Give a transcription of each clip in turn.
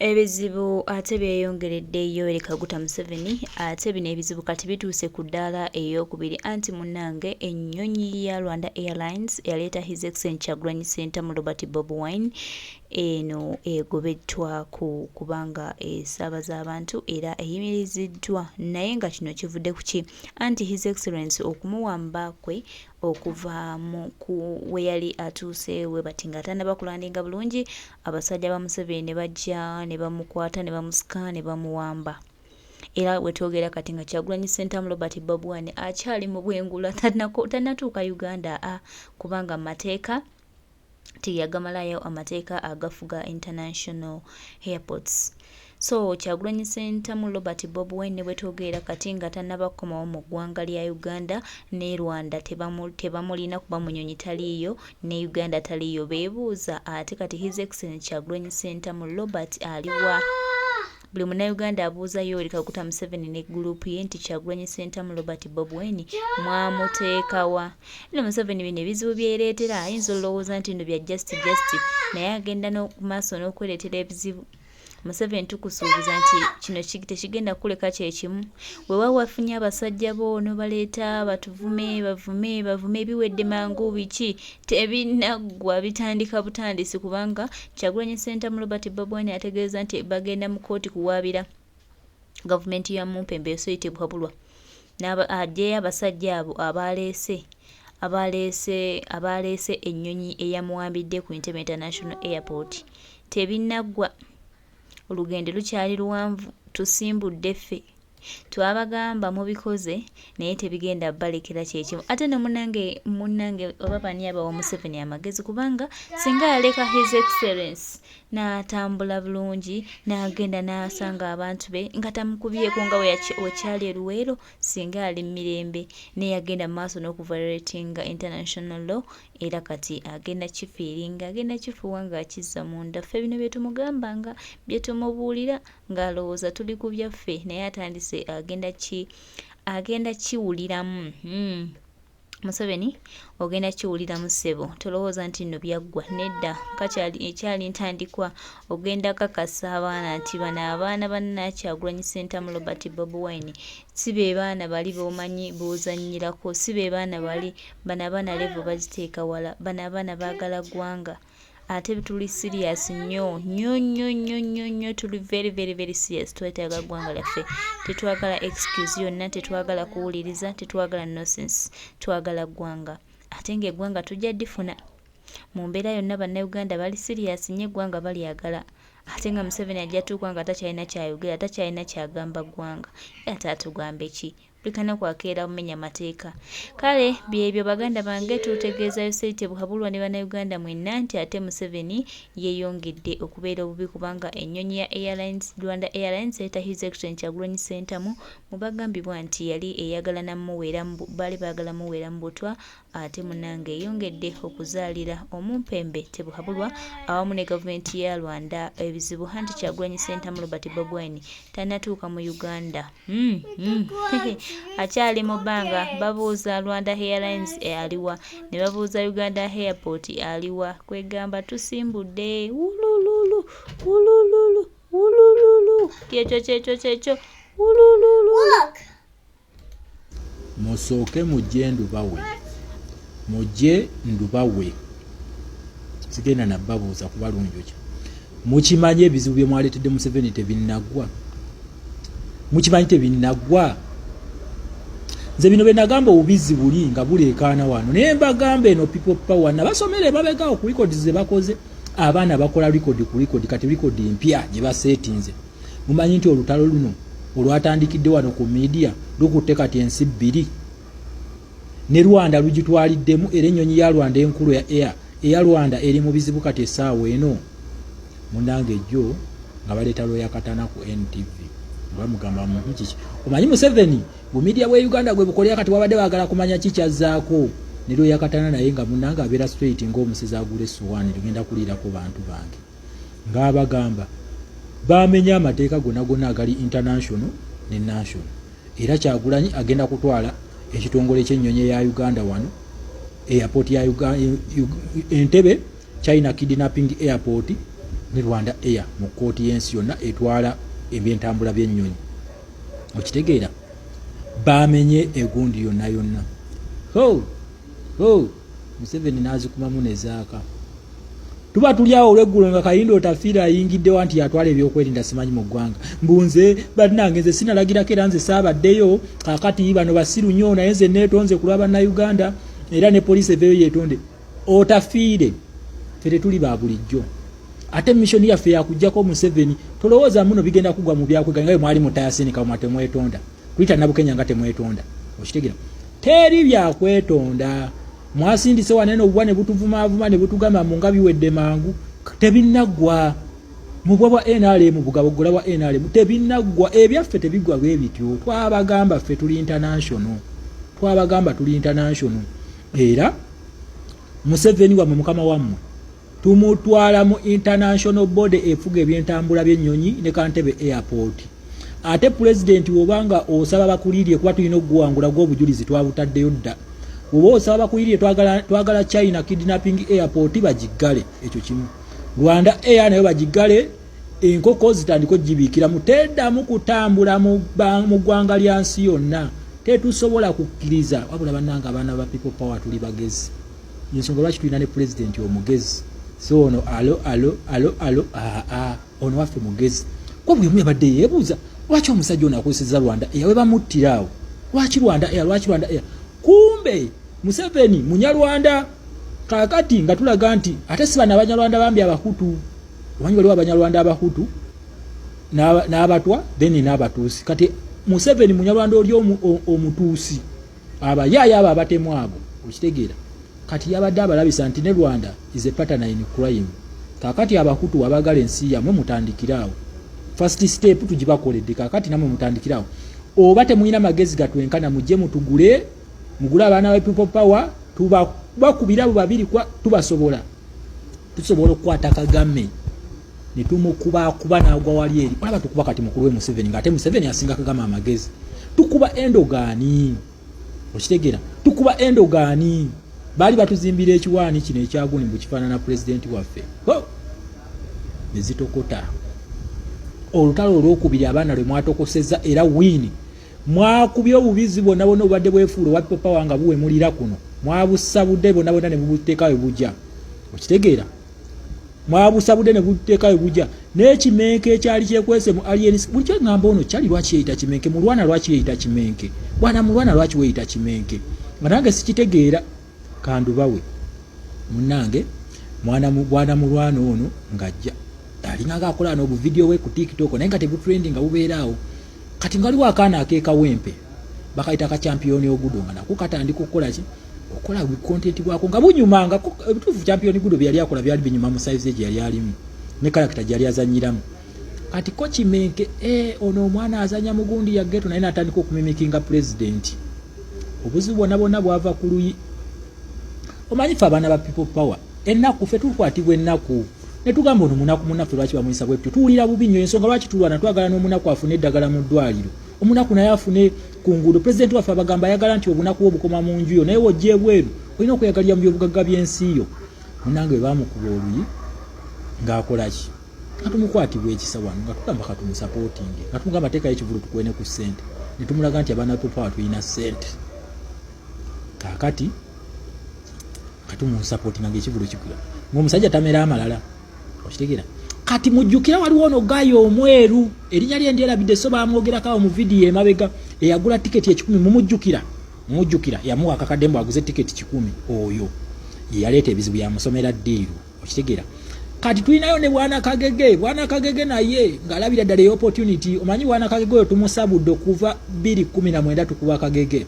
Ebizibu ate byeyongereddeyo eri Kaguta Museveni ate bino ebizibu kati bituuse ku ddaala ey'okubiri anti munnange ennyonyi ya Rwanda Airlines yaleeta His Excellency Kyagulanyi Ssentamu Robert Bobi Wine eno egobeddwa kubanga esaabaza abantu era eyimiriziddwa naye nga kino kivudde ku ki anti His Excellency okumuwamba kwe okuva we yali atuuse we bati nga atannaba kulandinga bulungi abasajja ba Museveni ne bajja ne bamukwata ne bamusika ne bamuwamba era wetwogera kati nga Kyagulanyi Ssentamu Robert Bobi Wine akyali mu bwengula tannatuuka Uganda kubanga amateeka tiyagamalayo amateeka agafuga international airports. So Kyagulanyi Ssentamu Robert Bobi Wine wetwogera kati nga tannaba kukomawo mu ggwanga lya Uganda ne Rwanda tebamulina kuba munyonyi taliiyo ne Uganda taliiyo beebuuza ate kati His Excellency Kyagulanyi Ssentamu Robert aliwa buli Munnayuganda abuuza Yoweri Kaguta Museveni ne gurupu ye nti Kyagulanyi Ssentamu Robert Bobi Wine mwamuteekawa. Eno Museveni bino ebizibu byereetera ayinza olowooza nti no bya just naye agenda n'okumaaso n'okwereetera ebizibu. Museveni tukusuubiza nti kino tekigenda kuleka kyekimu weewa wafunye abasajja boono baleeta batuvume bavume biwedde mangu biki tebinaggwa bitandika butandisi kubanga Kyagulanyi Ssentamu Robert Bobi Wine ategeeza nti bagenda mu kooti kuwaabira gavumenti ya Mumpembe esoyitebwa ajjeyo abasajja abo abaleese ennyonyi eyamuwambidde ku Entebbe International Airport tebinaggwa. Olugendo lukyali luwanvu tusimbudde ffe twabagamba mubikoze naye tebigenda balekera kyekimu ate ne munnange oba bani abawa Museveni amagezi kubanga singa yaleka His Excellency n'atambula bulungi n'agenda n'asanga abantu be nga tamukubyeko nga wekyali eruweero singa ali mirembe naye agenda maaso n'okuviolatinga international law era kati agenda kifiiringa agenda kifuwa nga akizza munda ffe bino bye tumugambanga bye tumubuulira ng'alowooza tuli ku byaffe naye atandise agenda kiwuliramu. Museveni ogenda kiwuliramu ssebo tolowooza nti nno byaggwa nedda ekyali ntandikwa ogenda kakasa abaana nti bano abaana banna Kyagulanyi Ssentamu Robert Bobi Wine si be baana bali b'omanyi b'ozannyirako si be baana bali bano abaana levo baziteeka wala bano abaana baagala ggwanga ate tuli serious nnyo tuli very serious twetaaga ggwanga lyaffe tetwagala excuse yonna tetwagala kuwuliriza tetwagala nonsense twagala ggwanga ate ng'eggwanga tujja ddifuna mu mbeera yonna bannayuganda bali serious nnyo eggwanga balyagala ate nga Museveni ajja tuuka nga takyalina kyayogera takyalina kyagamba ggwanga ate atugamba ki bulikana kwakeera kumenya mateeka kale byebyo baganda bange tutegeeza yoseyite buhabulwa ne bannayuganda mwenna nti ate Museveni yeeyongedde okubeera obubi kubanga ennyonyi ya Rwanda Airlines eta His Excellency Kyagulanyi Ssentamu mubagambibwa nti yali eyagala baali baagala muweera mu butwa ate munnange eyongedde okuzaalira omumpembe tebuhabulwa awamu ne gavumenti ya Rwanda ebizibu anti Kyagulanyi Ssentamu Robert Bobi Wine tannatuuka mu Uganda. Akyali mu bbanga babuuza Rwanda Airlines aliwa ne babuuza Uganda Airport aliwa kwegamba tusimbudde ulululu kyekyo ulululu. Musooke mujje ndubawe sigenda nababuuza kuba lunjo ki mukimanye ebizibu bye mwaleetedde Museveni tebinaggwa nze bino benagamba obubizi buli nga buleekaana wano naye mbagamba eno people power nabasomere babegaawo ku record ze bakoze abaana bakola record ku record kati record mpya gye baseetinze mumanyi nti olutalo luno olwatandikidde wano ku media lukutte kati ensi bbiri ne Rwanda lugitwaliddemu era ennyonyi ya Rwanda enkulu eya Rwanda eri mu bizibu kati essaawa eno munnange jjo nga baleeta lwoya katana ku NTV bamugamba muntu kiki omanyi Museveni bu media bwe Uganda gwe bukolera kati wabadde baagala kumanya kikyazzaako ne lwoya katana naye nga munnange abeera straight ng'omusezi agula essuwaani tugenda kuliirako bantu bange ng'abagamba baamenya amateeka gonna agali international ne national era Kyagulanyi agenda kutwala ekitongole ky'ennyonyi ya Uganda wano airport ya Entebbe China Kidnapping Airport ne Rwanda Air mu kooti y'ensi yonna etwala ebyentambula by'ennyonyi. Okitegeera bamenye egundi yonna. Museveni n'azikumamu ne zaaka. Tuba tuli awo olweggulo nga Kayindo otafiira ayingiddewo nti yatwala ebyokwerinda simanyi mu ggwanga. Mbunze bannange nze sinalagirako era nze saabaddeyo kaakati bano basiru nnyo naye nze neetonze ku lwa bannayuganda era ne poliisi eveeyo yeetonde. Otafiire fere tuli ba bulijjo. Ate mishoni yaffe yakujjako Museveni tolowooza muno bigenda kugwa mu byakwega nga mwali mutayasenika mu temwetonda. Kulita Nabukenya nga temwetonda. Okitegeera teri byakwetonda. Mwasindise wanene obwane butuvuma ne butugamba mu nga biwedde mangu Tebinagwa mubwa NRM bugaboggola wa NRM Tebinagwa ebyaffe tebigwa bwe bityo. Twabagamba ffe tuli international. Era Museveni wa mukama wammwe tumutwala mu international body efuga ebyentambula by'ennyonyi ne Kantebe airport. Ate president wobanga osaba bakulirye kuba tulina okuwangula gw'obujulizi twabutaddeyo dda. Oba osaba bakulirye twagala China kidnapping airport bagiggale ekyo kimu. Rwanda Air nayo bagiggale enkoko zitandiko jibiikira muteddamu kutambula mu ggwanga lya nsi yonna. Tetusobola kukkiriza wabula bannanga abaana ba people power tuli bagezi. Ensonga lwaki tulina ne president omugezi. So ono ono waffe mugezi. Kwa buli omu yabadde yeebuuza lwaki omusajja ono akozesezza Rwanda Air we bamuttirawo. Lwaki Rwanda Air? Kumbe Museveni munyarwanda kakati nga tulaga nti ate si bana abanyarwanda bambi abahutu. Omanyi waliwo abanyarwanda abahutu n'abatwa then n'abatuusi. Kati Museveni munyarwanda oli omutuusi abayaya abo abatemu abo. Okitegeera kati yabadde abalabisa nti ne Rwanda is a partner in crime. Kakati abahutu abagala ensi yamwe mutandikirawo. First step tugibakoledde kakati namwe mutandikirawo. Oba temuyina magezi gatwenkana mujje mutugule mugula abaana ba people power bakubira abo babiri kwa tusobola okukwata Kagame ne tumukuba n'agwa wali eri. Olaba tukuba kati mukulu we Museveni ngate Museveni asinga Kagame amagezi. Tukuba endogani. Okitegeera tukuba endogani. Bali batuzimbira ekiwaani kino ekyaguni bukifaanana president waffe. Nezitokota. Olutalo olwokubiri abaana lwe mwatokosezza era wini. Mwakubye obubizi bonna obadde bwefuula wa people power nga buwe mulira kuno. Mwabusabudde bonna ne bubuteekayo bujja. Okitegeera? Mwabusabudde ne bubuteekayo bujja. N'ekimenke ekyali kyekwese mu aliens. Buli kye ngamba ono kyali lwaki yeeyita kimenke? Mulwana lwaki yeeyita kimenke? Bwana mulwana lwaki weeyita kimenke? Nange sikitegeera. Kandubawe. Munnange bwana mulwana ono ngajja. Alinga akola no video we ku TikTok naye nga tebutrending nga bubeeraawo. Kati ngaliwo akaana akeeka wempe bakayita ka champion ogudonga nako katandika okukola ki okola content bwako nga bunyumanga ebitufu champion gudo byali akola byali binyuma mu size gye yali alimu ne character gyali azanyiramu. Kati ko Kimenke ono omwana azanya mugundi ya ghetto naye natandika okumimikinga president. Obuzibu bwonna bwava ku luyi. Omanyi fa abaana ba people power ennaku ffe tukwatibwa ennaku ne tugamba ono munaku munaffe lwaki bamuyisa bwetyo tuwulira bubi nnyo ensonga lwaki tulwana twagala n'omunaku afune eddagala mu ddwaliro. Omunaku naye afune ku nguudo. President waffe abagamba ayagala nti obunaku obukoma mu nju yo naye wojje ebweru olina okweyagalira mu byobugagga by'ensi yo. Munange bwe baamukuba oluyi ng'akola ki? Nga tumukwatibwa ekisa wano nga tugamba katumusapootinge nga tumugamba teekayo ekivulu tukwene ku ssente ne tumulaga nti abaana popawa tulina ssente. Kaakati katumusapootinga ng'ekivulu kikula ng'omusajja tamera amalala. Okitegeera kati mujjukira waliwo ono gayo omweru erinnya lye ndyerabidde so baamwogerako mu vidiyo emabega eyagula tiketi 10 mumujjukira yamuwa akakadde mbu aguze tiketi 10 oyo ye yaleeta ebizibu yamusomera ddiiru. Okitegeera kati tulinayo ne Bwana Kagege naye ng'alabira ddala e opportunity. Omanyi Bwana Kagege oyo tumusabudde okuva 2019 tukuba Kagege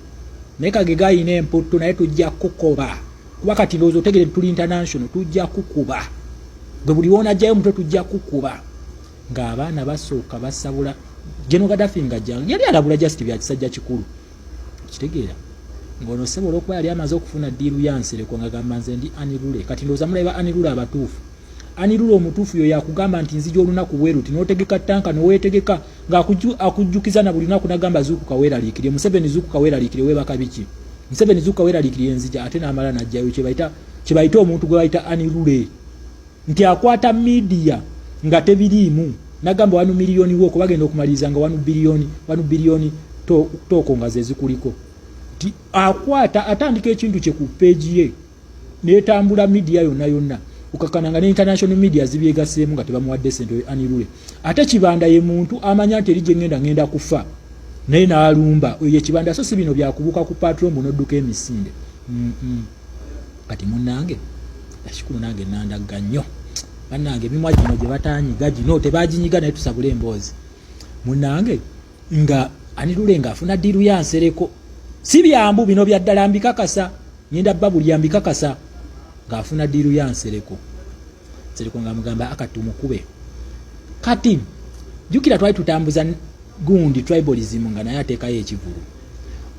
naye Kagege ayina emputtu naye tujja kukoba kuba kati ndowooza otegere tuli international tujja kukuba. Gwe buli wona ajjayo mutwe tujja kukuba ng'abaana basooka basabula General Gaddafi ng'ajjanga yali alabula just bya kisajja kikulu. Kitegeera ng'ono sebola okuba yali amaze okufuna ddiiru ya Nsereko ng'agamba nze ndi Anirule. Kati ndowooza mulaba Anirule abatuufu. Anirule omutuufu yo yakugamba nti nzija olunaku bweruti n'otegeka ttanka n'oweetegeka ng'akujjukiza na buli lunaku n'agamba zuukuka weeraliikirire. Museveni zuukuka weeraliikirire weebaka biki? Museveni zuukuka weeraliikirire nzija ate n'amala n'ajjayo kye bayita omuntu gwe bayita Anirule. Nti akwata media nga tebiriimu nagamba 1 miliyoni woko bagenda okumaliriza nga 1 billion toko nga zezikuliko akwata atandika ekintu kye ku page ye netambula media yonna ukakananga ne international media zibyegaseemu nga tebamuwadde sente anirule ate kibanda ye muntu amanya nti erije ngenda kufa naye naalumba oyo kibanda so si bino byakubuka ku patron bunodduka emisinde kati munnange ashikulu nange nandaga nnyo bannange emimwa gino gye batanyiga gino tebaginyiga naye tusabula emboozi munnange nga anirule nga afuna diru ya nsereko si byambu bino bya ddala mbikakasa nyenda babu lyambikakasa nga afuna diru ya nsereko nga mugamba akatumukube kati jukira twali tutambuza gundi tribalism nga naye ateekayo ekivulu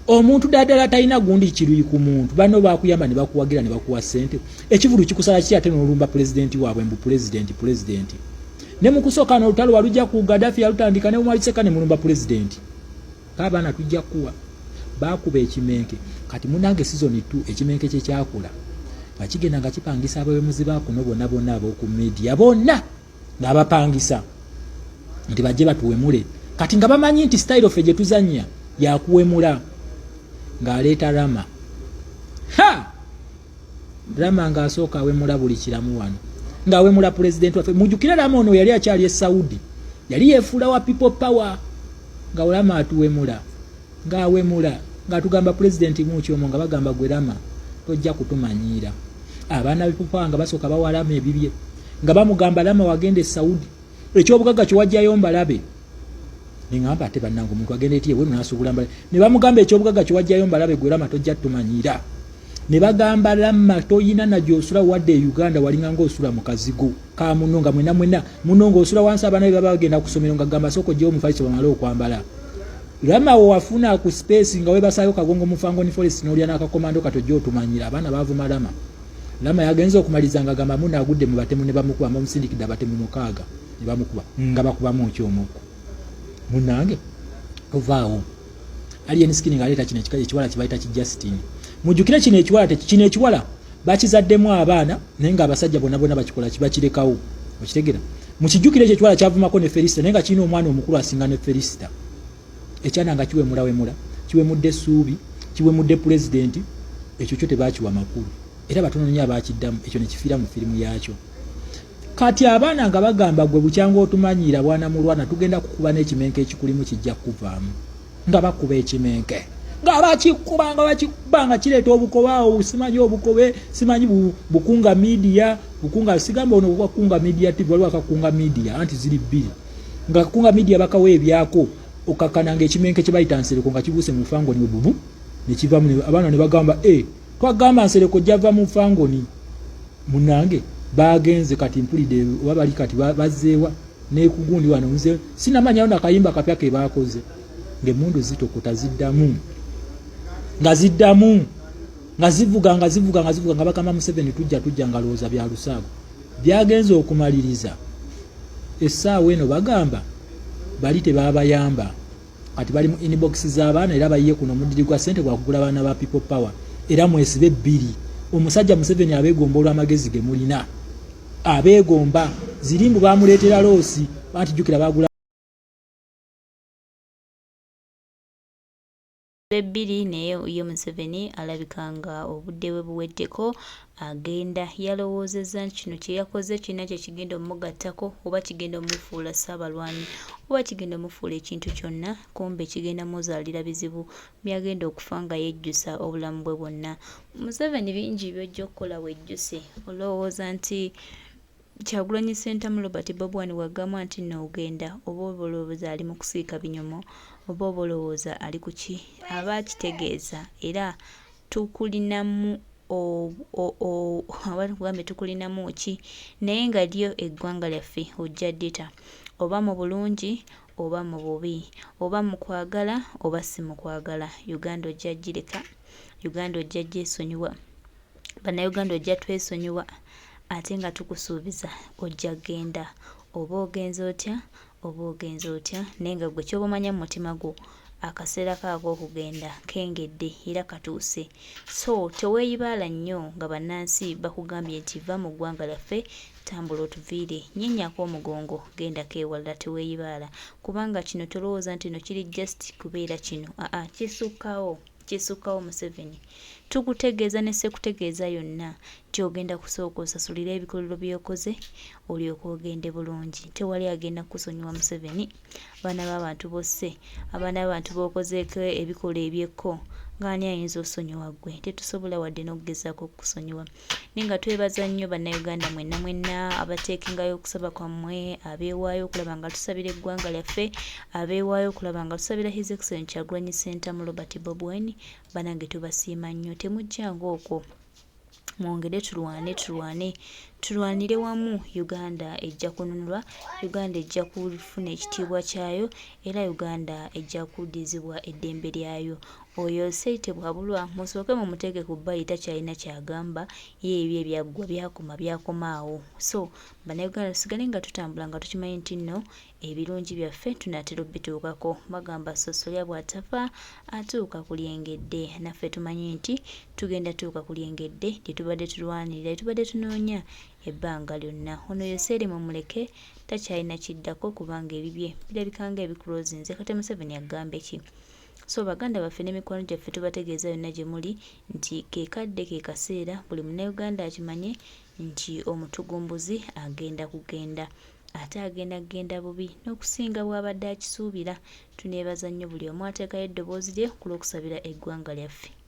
omuntu ddala talina gundi kiruyi ku muntu bano bakuyamba ne bakuwagira ne bakuwa ssente ekivulu kikusala ki ate n'olumba pulezidenti waabwe mbu pulezidenti ne mu kusooka n'olutalo walujja ku Gaddafi yalutandika ne Mwaliseka ne mulumba pulezidenti kabaana tujja kuwa bakuba ekimenke kati munange season 2 ekimenke kye kyakula nga kigenda nga kipangisa abawemuzi bakuno bonna ab'oku media bonna n'abapangisa nti bajje batuwemule kati nga bamanyi nti style of gye tuzannya yakuwemula ng'aleeta Rama nga asooka awemula buli kiramu wano ng'awemula pulezidenti waffe mujjukira Rama ono yali akyali e Saudi yali yeefuula wa people power nga Rama atuwemula ng'awemula ng'atugamba pulezidenti muukyomo nga bagamba gwe Rama tojja kutumanyiira abaana b'epopowa nga basooka bawa Rama ebibye nga bamugamba Rama wagenda e Saudi ekyobugagga kye wajjayo mbalabe ningamba ate bannange omuntu agenda etiye bwe nasubula mbalabe ne bamugamba ekyobugagga kye wajjayo mbalabe gwe Rama tojja tumanyiira ne bagamba Rama toyina najjo osula wadde e Uganda walinga ng'osula mu kazigo ka muno nga mwena muno ng'osula wansi abaana be baba bagenda kusomero nga gamba soko gyewo mufaliso bamala okwambala Rama wafuna ku space nga webasayo kagongo mufango ni forest n'olya n'akakomando katojja otumanyira abaana bavuma Rama yagenza okumaliza nga gamba muno agudde mu batemu ne bamukuba bamusindikidde abatemu mukaaga ne bamukuba nga bakubamu ekyomuko munange ovaawo alien skin nga aleta kino ekiwala kibayita ki Justin mujjukire kino ekiwala bakizaddemu abaana naye nga abasajja bonna bakikola kibakirekawo okitegera mukijjukire ekyo ekiwala kyavumako ne Felicita naye nga kirina omwana omukulu asinga ne Felicita ekyana nga kiwemula kiwemudde Suubi kiwemudde pulezidenti ekyo kyo tebakiwa makulu era batono nnyo abakiddamu ekyo ne kifiira mu firimu yaakyo kati abaana nga bagamba gwe bukyanga otumanyiira bwana mulwana tugenda kukuba n'ekimenke ekikulimu kijja kuvaamu nga bakuba ekimenke nga bakikuba nga kireeta obukobaawo simanyi obukobe simanyi bukunga media bukunga sigamba ono bwakunga media TV waliwo akakunga media anti ziri bbiri nga kakunga media bakawa ebyako okakananga ekimenke kye bayita nsereko nga kibuuse mu fangoni bubu ne kivamu abaana ne bagamba twagamba nsereko java mu fangoni munange bagenze kati mpulide oba bali kati bazeewa nekugundi wano nze sinamanya ona kayimba kapya ke bakoze ng'emmundu zitokota ziddamu nga zivuga nga bakama mu 7 tujja nga looza bya lusaago byagenze okumaliriza essaawa eno bagamba bali tebabayamba kati bali mu inbox z'abaana era bayiye kuno omudiri gwa ssente gwa kugula abaana ba people power era mwesibe 2 omusajja Museveni abeegomba olw'amagezi ge mulina abeegomba zirimbu bamuleetera loosi batijjukira bagula ebbiri naye ye Museveni alabika nga obudde bwe buweddeko agenda yalowoozezza nti kino kye yakoze kirina kye kigenda omugattako oba kigenda omufuula Ssaabalwanyi oba kigenda omufuula ekintu kyonna kumbe kigenda muzaalira bizibu byagenda okufa nga yejjusa obulamu bwe bwonna. Museveni bingi byojja okukola wejjuse olowooza nti Kyagulanyi Ssentamu Robert Bobi wagamba nti n'ogenda oba olowooza ali mu kusiika binyomo oba olowooza ali ku ki aba akitegeeza era tukulinamu abantu tukulinamu ki naye nga lyo eggwanga lyaffe ojja ddita oba mu bulungi oba mu bubi oba mu kwagala oba si mu kwagala Uganda ojja gireka Uganda ojja gyesonyiwa bannayuganda ojja twesonyiwa ate nga tukusuubiza ojja genda oba ogenza otya naye nga gwe ky'obamanya mu mutima gwo akaseera kaako okugenda kengedde era katuuse so teweeyibaala nnyo nga bannansi bakugambye nti va mu ggwanga lyaffe tambula otuviire, nyenyako omugongo, genda keewalala teweeyibaala, kubanga kino tolowooza nti no kiri just kubeera kino, kisukkawo Museveni. Tukutegeeza ne sekutegeeza yonna gy'ogenda kusooka osasulira ebikolero by'okoze olyoke ogende bulungi. Tewali agenda kusonyiwa Museveni. Abaana b'abantu bosse, abaana b'abantu b'okozeeko ebikola ebyekko, ng'ani ayinza osonyiwa ggwe? Tetusobola wadde n'okugezaako okusonyiwa. Naye nga twebaza nnyo bannayuganda mwenna abateekengayo okusaba kwammwe, abeewaayo okulaba nga tusabira eggwanga lyaffe, abeewaayo okulaba nga tusabira His Excellency Kyagulanyi Ssentamu Robert Bobi Wine. Banange tubasiima nnyo, temujjanga okwo. Mwongere tulwanire wamu. Uganda ejja kununulwa, Uganda ejja kufuna ekitiibwa kyayo, era Uganda ejja kuddizibwa eddembe lyayo. Oyo Seite bwabulwa musooke mumuteeke ku bbayi, takyalina kyagamba, ye ebyo ebyaggwa byakomaawo. So bannayuganda tusigale nga tutambula nga tukimanyi nti nno ebirungi byaffe tunaatera obituukako. Bagamba sosolya bw'atafa atuuka ku lyengedde. Naffe tumanyi nti tugenda tuuka ku lyengedde lye tubadde tulwanirira, lye tubadde tunoonya ebbanga lyonna. Ono Yoseeri mumuleke, takyalina kiddako kubanga ebibye birabika nga ebikulozinze. Kati Museveni agamba ki? So baganda baffe n'emikwano gyaffe tubategeeza yonna gye muli nti keekadde ke kaseera, buli munnayuganda akimanye nti omutugumbuzi agenda kugenda, ate agenda bubi n'okusinga bw'abadde akisuubira. Tuneebaza nnyo buli omu ateekayo eddoboozi lye ku lw'okusabira eggwanga lyaffe.